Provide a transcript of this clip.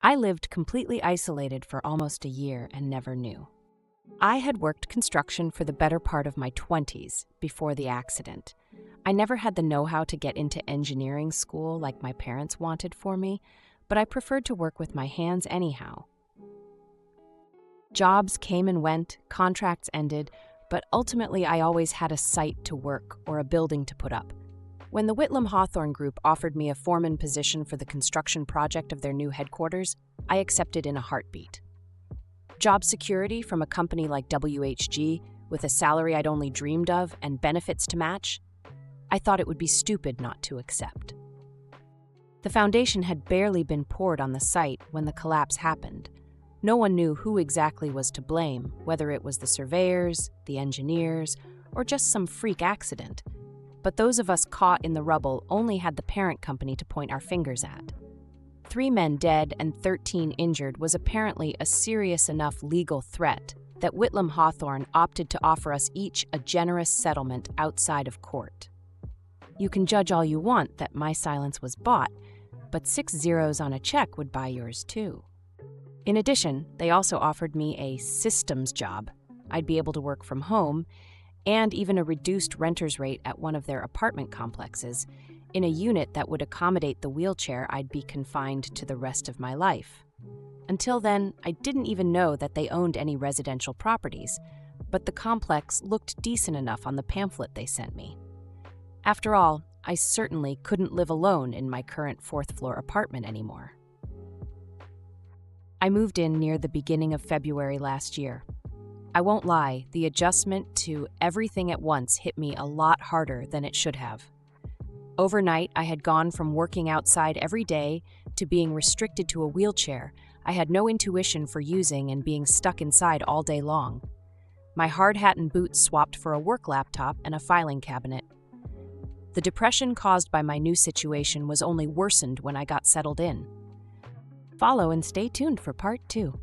I lived completely isolated for almost a year and never knew. I had worked construction for the better part of my 20s before the accident. I never had the know-how to get into engineering school like my parents wanted for me, but I preferred to work with my hands anyhow. Jobs came and went, contracts ended, but ultimately I always had a site to work or a building to put up. When the Whitlam Hawthorne Group offered me a foreman position for the construction project of their new headquarters, I accepted in a heartbeat. Job security from a company like WHG, with a salary I'd only dreamed of and benefits to match, I thought it would be stupid not to accept. The foundation had barely been poured on the site when the collapse happened. No one knew who exactly was to blame, whether it was the surveyors, the engineers, or just some freak accident. But those of us caught in the rubble only had the parent company to point our fingers at. 3 men dead and 13 injured was apparently a serious enough legal threat that Whitlam Hawthorne opted to offer us each a generous settlement outside of court. You can judge all you want that my silence was bought, but 6 zeros on a check would buy yours too. In addition, they also offered me a systems job. I'd be able to work from home, and even a reduced renter's rate at one of their apartment complexes, in a unit that would accommodate the wheelchair I'd be confined to the rest of my life. Until then, I didn't even know that they owned any residential properties, but the complex looked decent enough on the pamphlet they sent me. After all, I certainly couldn't live alone in my current 4th-floor apartment anymore. I moved in near the beginning of February last year. I won't lie, the adjustment to everything at once hit me a lot harder than it should have. Overnight, I had gone from working outside every day to being restricted to a wheelchair I had no intuition for using and being stuck inside all day long. My hard hat and boots swapped for a work laptop and a filing cabinet. The depression caused by my new situation was only worsened when I got settled in. Follow and stay tuned for part 2.